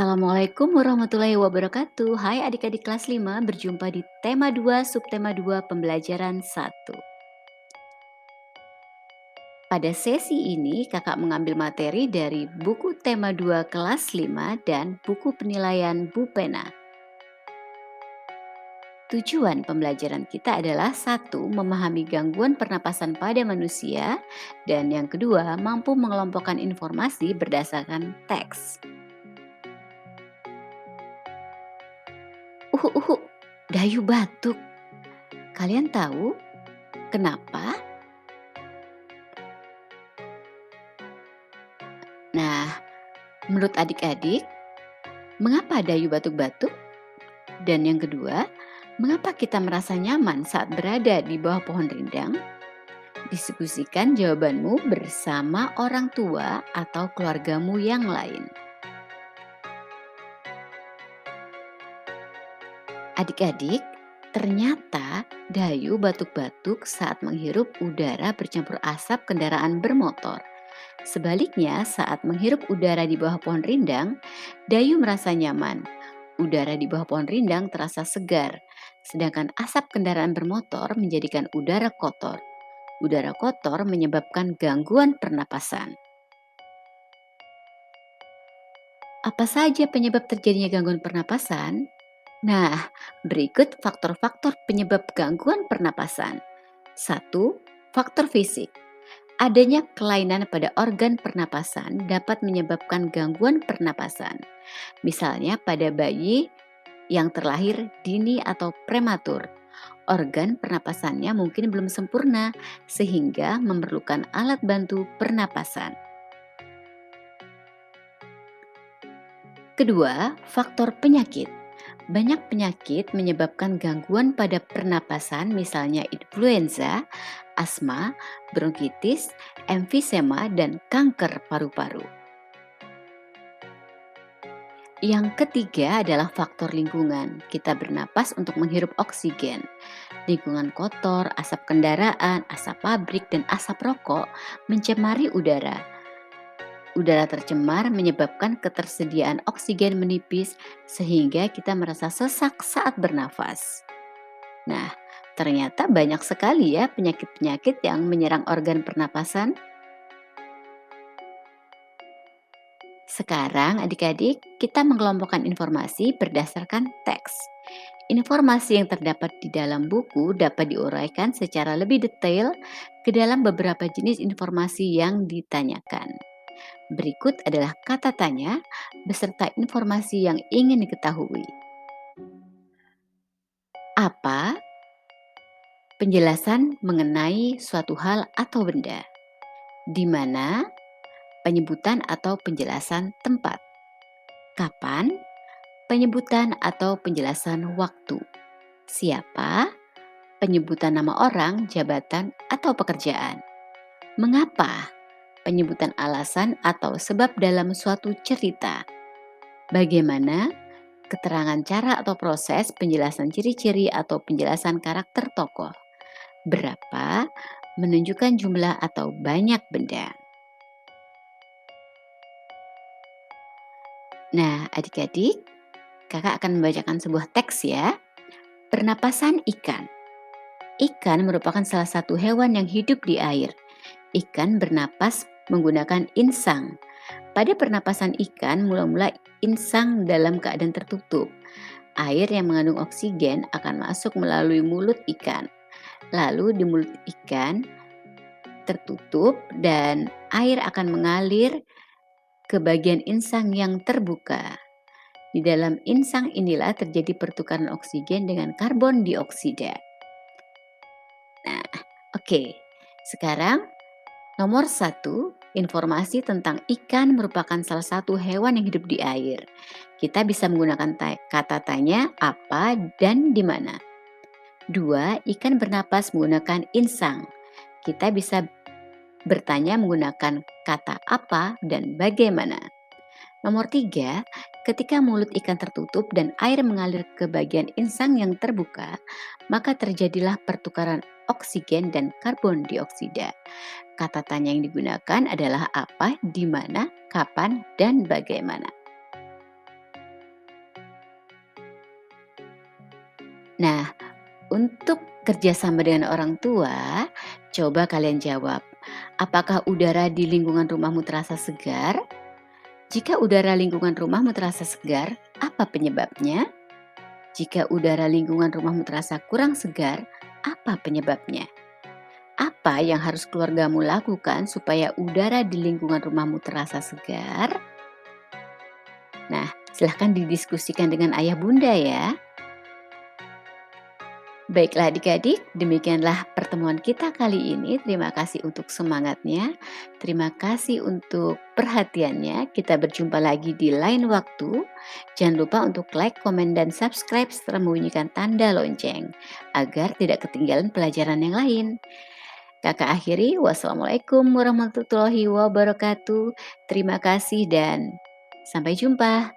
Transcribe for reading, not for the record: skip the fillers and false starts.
Assalamualaikum warahmatullahi wabarakatuh. Hai adik-adik kelas 5, berjumpa di tema 2, subtema 2, pembelajaran 1. Pada sesi ini kakak mengambil materi dari buku tema 2 kelas 5 dan buku penilaian Bu Pena. Tujuan pembelajaran kita adalah satu, memahami gangguan pernapasan pada manusia, dan yang kedua, mampu mengelompokkan informasi berdasarkan teks. Dayu batuk. Kalian tahu kenapa? Nah, menurut adik-adik, mengapa Dayu batuk-batuk? Dan yang kedua, mengapa kita merasa nyaman saat berada di bawah pohon rindang? Diskusikan jawabanmu bersama orang tua atau keluargamu yang lain. Adik-adik, ternyata Dayu batuk-batuk saat menghirup udara bercampur asap kendaraan bermotor. Sebaliknya, saat menghirup udara di bawah pohon rindang, Dayu merasa nyaman. Udara di bawah pohon rindang terasa segar, sedangkan asap kendaraan bermotor menjadikan udara kotor. Udara kotor menyebabkan gangguan pernapasan. Apa saja penyebab terjadinya gangguan pernapasan? Nah, berikut faktor-faktor penyebab gangguan pernapasan. 1. Faktor fisik. Adanya kelainan pada organ pernapasan dapat menyebabkan gangguan pernapasan. Misalnya pada bayi yang terlahir dini atau prematur. Organ pernapasannya mungkin belum sempurna sehingga memerlukan alat bantu pernapasan. Kedua, faktor penyakit. Banyak penyakit menyebabkan gangguan pada pernapasan, misalnya influenza, asma, bronkitis, emfisema, dan kanker paru-paru. Yang ketiga adalah faktor lingkungan. Kita bernapas untuk menghirup oksigen. Lingkungan kotor, asap kendaraan, asap pabrik, dan asap rokok mencemari udara. Udara tercemar menyebabkan ketersediaan oksigen menipis sehingga kita merasa sesak saat bernafas. Nah, ternyata banyak sekali ya penyakit-penyakit yang menyerang organ pernapasan. Sekarang adik-adik, kita mengelompokkan informasi berdasarkan teks. Informasi yang terdapat di dalam buku dapat diuraikan secara lebih detail ke dalam beberapa jenis informasi yang ditanyakan. Berikut adalah kata tanya beserta informasi yang ingin diketahui. Apa? Penjelasan mengenai suatu hal atau benda. Di mana? Penyebutan atau penjelasan tempat. Kapan? Penyebutan atau penjelasan waktu. Siapa? Penyebutan nama orang, jabatan, atau pekerjaan. Mengapa? Penyebutan alasan atau sebab dalam suatu cerita. Bagaimana? Keterangan cara atau proses penjelasan ciri-ciri atau penjelasan karakter tokoh. Berapa? Menunjukkan jumlah atau banyak benda. Nah, adik-adik, kakak akan membacakan sebuah teks ya. Pernapasan ikan. Ikan merupakan salah satu hewan yang hidup di air. Ikan bernapas menggunakan insang. Pada pernapasan ikan, mula-mula insang dalam keadaan tertutup. Air yang mengandung oksigen akan masuk melalui mulut ikan. Lalu di mulut ikan tertutup dan air akan mengalir ke bagian insang yang terbuka. Di dalam insang inilah terjadi pertukaran oksigen dengan karbon dioksida. Nah, oke. Sekarang nomor 1, informasi tentang ikan merupakan salah satu hewan yang hidup di air. Kita bisa menggunakan kata tanya apa dan di mana. 2, ikan bernapas menggunakan insang. Kita bisa bertanya menggunakan kata apa dan bagaimana. Nomor 3, ketika mulut ikan tertutup dan air mengalir ke bagian insang yang terbuka, maka terjadilah pertukaran oksigen dan karbon dioksida. Kata tanya yang digunakan adalah apa, di mana, kapan, dan bagaimana. Nah, untuk kerjasama dengan orang tua, coba kalian jawab, apakah udara di lingkungan rumahmu terasa segar? Jika udara lingkungan rumahmu terasa segar, apa penyebabnya? Jika udara lingkungan rumahmu terasa kurang segar, apa penyebabnya? Apa yang harus keluargamu lakukan supaya udara di lingkungan rumahmu terasa segar? Nah, silahkan didiskusikan dengan ayah bunda ya. Baiklah adik-adik, demikianlah pertemuan kita kali ini. Terima kasih untuk semangatnya, terima kasih untuk perhatiannya. Kita berjumpa lagi di lain waktu. Jangan lupa untuk like, komen, dan subscribe serta membunyikan tanda lonceng agar tidak ketinggalan pelajaran yang lain. Kakak akhiri, wassalamualaikum warahmatullahi wabarakatuh. Terima kasih dan sampai jumpa.